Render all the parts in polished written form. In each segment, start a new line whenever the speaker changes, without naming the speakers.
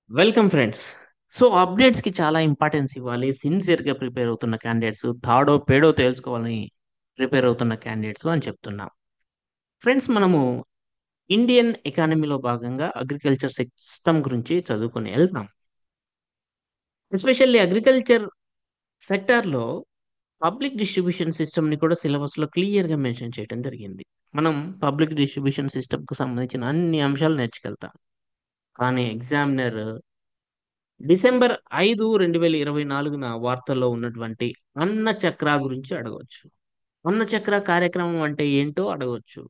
Welcome friends. So అప్డేట్స్కి చాలా importance ఇవ్వాలి. సిన్సియర్గా ప్రిపేర్ అవుతున్న క్యాండిడేట్స్ థర్డో పేడో తెలుసుకోవాలని ప్రిపేర్ అవుతున్న క్యాండిడేట్స్ అని చెప్తున్నాం. ఫ్రెండ్స్, మనము ఇండియన్ ఎకానమీలో భాగంగా అగ్రికల్చర్ సిస్టమ్ గురించి చదువుకుని వెళ్తాం. ఎస్పెషల్లీ అగ్రికల్చర్ సెక్టార్లో పబ్లిక్ డిస్ట్రిబ్యూషన్ సిస్టమ్ని కూడా సిలబస్లో క్లియర్గా మెన్షన్ చేయడం జరిగింది. మనం పబ్లిక్ డిస్ట్రిబ్యూషన్ సిస్టమ్కు సంబంధించిన అన్ని అంశాలు నేర్చుకెళ్తాం. కానీ ఎగ్జామినర్ డిసెంబర్ 5, 2024 వార్తల్లో ఉన్నటువంటి అన్న చక్ర గురించి అడగవచ్చు. అన్న చక్ర కార్యక్రమం అంటే ఏంటో అడగవచ్చు,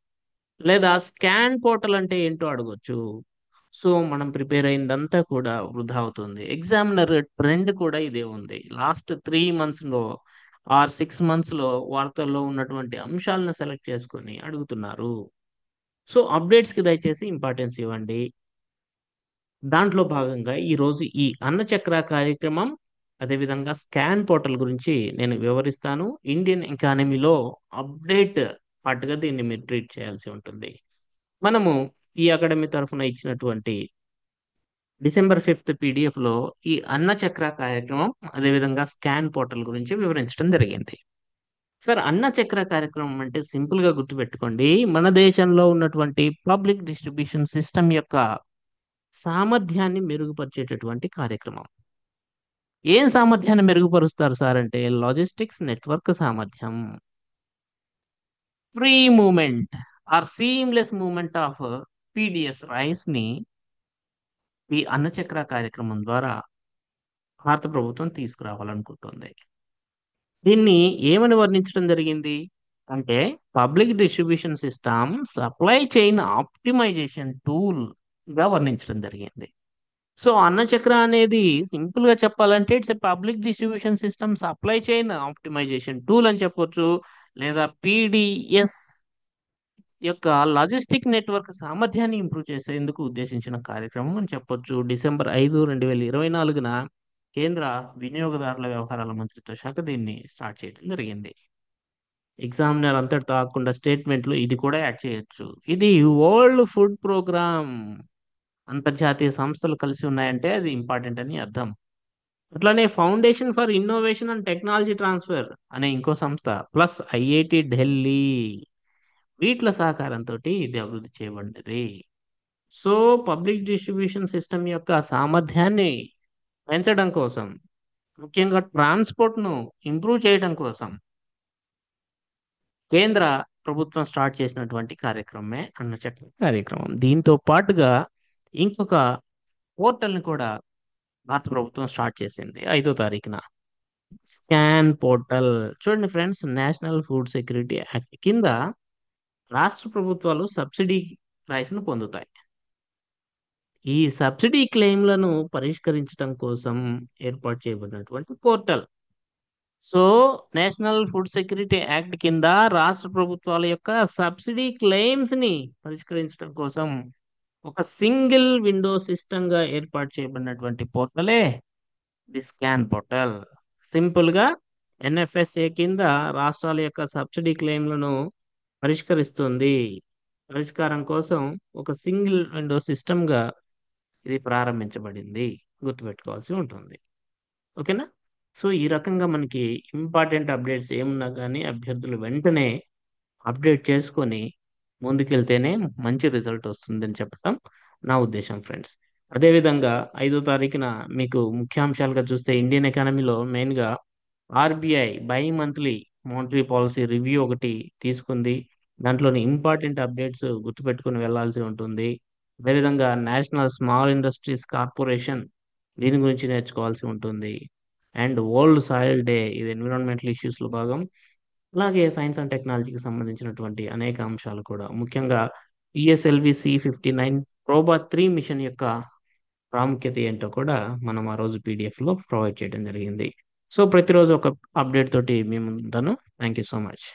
లేదా స్కాన్ పోర్టల్ అంటే ఏంటో అడగవచ్చు. సో మనం ప్రిపేర్ అయిందంతా కూడా వృధా అవుతుంది. ఎగ్జామినర్ ట్రెండ్ కూడా ఇదే ఉంది. లాస్ట్ 3 మంత్స్ లో ఆర్ 6 మంత్స్ లో వార్తల్లో ఉన్నటువంటి అంశాలను సెలెక్ట్ చేసుకొని అడుగుతున్నారు. సో అప్డేట్స్ కి దయచేసి ఇంపార్టెన్స్ ఇవ్వండి. దాంట్లో భాగంగా ఈరోజు ఈ అన్న చక్ర కార్యక్రమం, అదేవిధంగా స్కాన్ పోర్టల్ గురించి నేను వివరిస్తాను. ఇండియన్ ఎకానమీలో అప్డేట్ పార్ట్గా దీన్ని మీరు ట్రీట్ చేయాల్సి ఉంటుంది. మనము ఈ అకాడమీ తరఫున ఇచ్చినటువంటి డిసెంబర్ 5 పీడిఎఫ్లో ఈ అన్న చక్ర కార్యక్రమం, అదేవిధంగా స్కాన్ పోర్టల్ గురించి వివరించడం జరిగింది. సార్, అన్న చక్ర కార్యక్రమం అంటే సింపుల్గా గుర్తుపెట్టుకోండి, మన దేశంలో ఉన్నటువంటి పబ్లిక్ డిస్ట్రిబ్యూషన్ సిస్టమ్ యొక్క సామర్థ్యాన్ని మెరుగుపరిచేటటువంటి కార్యక్రమం. ఏం సామర్థ్యాన్ని మెరుగుపరుస్తారు సార్ అంటే, లాజిస్టిక్స్ నెట్వర్క్ సామర్థ్యం, free movement or seamless movement of PDS rice ని ఈ అన్నచక్ర కార్యక్రమం ద్వారా భారత ప్రభుత్వం తీసుకురావాలనుకుంటుంది. దీన్ని ఏమని వర్ణించడం జరిగింది అంటే, public distribution system supply chain optimisation tool గా వర్ణించడం జరిగింది. సో అన్న చక్ర అనేది సింపుల్ గా చెప్పాలంటే it's a public distribution system supply chain optimisation tool అని చెప్పొచ్చు, లేదా పీడిఎస్ యొక్క లాజిస్టిక్ నెట్వర్క్ సామర్థ్యాన్ని ఇంప్రూవ్ చేసేందుకు ఉద్దేశించిన కార్యక్రమం అని చెప్పొచ్చు. డిసెంబర్ 5, 2024 కేంద్ర వినియోగదారుల వ్యవహారాల మంత్రిత్వ శాఖ దీన్ని స్టార్ట్ చేయడం జరిగింది. ఎగ్జామినర్ అంతటితో కాకుండా స్టేట్మెంట్లు ఇది కూడా యాడ్ చేయొచ్చు. ఇది వరల్డ్ ఫుడ్ ప్రోగ్రామ్, అంతర్జాతీయ సంస్థలు కలిసి ఉన్నాయంటే అది ఇంపార్టెంట్ అని అర్థం. అట్లానే foundation for innovation and technology transfer అనే ఇంకో సంస్థ, ప్లస్ ఐఐటి ఢిల్లీ, వీట్ల సహకారంతో ఇది అభివృద్ధి చేయబడింది. సో పబ్లిక్ డిస్ట్రిబ్యూషన్ సిస్టమ్ యొక్క సామర్థ్యాన్ని పెంచడం కోసం, ముఖ్యంగా ట్రాన్స్పోర్ట్ను ఇంప్రూవ్ చేయడం కోసం కేంద్ర ప్రభుత్వం స్టార్ట్ చేసినటువంటి కార్యక్రమమే అన్న చక్ర కార్యక్రమం. దీంతో పాటుగా ఇంకొక పోర్టల్ని కూడా భారత ప్రభుత్వం స్టార్ట్ చేసింది 5వ తారీఖున. స్కాన్ పోర్టల్ చూడండి friends, national food security act కింద రాష్ట్ర ప్రభుత్వాలు సబ్సిడీ రైస్ను పొందుతాయి. ఈ సబ్సిడీ క్లెయిమ్లను పరిష్కరించడం కోసం ఏర్పాటు చేయబడినటువంటి portal. So national food security act కింద రాష్ట్ర ప్రభుత్వాల యొక్క సబ్సిడీ క్లెయిమ్స్ ని పరిష్కరించడం కోసం ఒక సింగిల్ విండో సిస్టమ్ గా ఏర్పాటు చేయబడినటువంటి పోర్టలే ది స్కాన్ పోర్టల్. సింపుల్ గా ఎన్ఎఫ్ఎస్ఏ కింద రాష్ట్రాల యొక్క సబ్సిడీ క్లెయిమ్లను పరిష్కరిస్తుంది. పరిష్కారం కోసం ఒక సింగిల్ విండో సిస్టమ్ గా ఇది ప్రారంభించబడింది, గుర్తుపెట్టుకోవాల్సి ఉంటుంది. ఓకేనా? సో ఈ రకంగా మనకి ఇంపార్టెంట్ అప్డేట్స్ ఏమున్నా కానీ అభ్యర్థులు వెంటనే అప్డేట్ చేసుకొని ముందుకెళ్తేనే మంచి రిజల్ట్ వస్తుందని చెప్పడం నా ఉద్దేశం ఫ్రెండ్స్. అదేవిధంగా 5వ తారీఖున మీకు ముఖ్యాంశాలుగా చూస్తే, ఇండియన్ ఎకానమీలో మెయిన్గా RBI by monthly monetary policy review ఒకటి తీసుకుంది. దాంట్లోని ఇంపార్టెంట్ అప్డేట్స్ గుర్తుపెట్టుకుని వెళ్ళాల్సి ఉంటుంది. అదేవిధంగా నేషనల్ స్మాల్ ఇండస్ట్రీస్ కార్పొరేషన్, దీని గురించి నేర్చుకోవాల్సి ఉంటుంది. అండ్ వరల్డ్ సాయిల్ డే, ఇది ఎన్విరాన్మెంటల్ ఇష్యూస్లో భాగం. అలాగే సైన్స్ అండ్ టెక్నాలజీకి సంబంధించినటువంటి అనేక అంశాలు కూడా, ముఖ్యంగా పిఎస్ఎల్వి C-59 ప్రోబా 3 మిషన్ యొక్క ప్రాముఖ్యత ఏంటో కూడా మనం ఆ రోజు పీడిఎఫ్లో ప్రొవైడ్ చేయడం జరిగింది. సో ప్రతిరోజు ఒక అప్డేట్ తోటి మేము ఉంటాను. Thank you so much.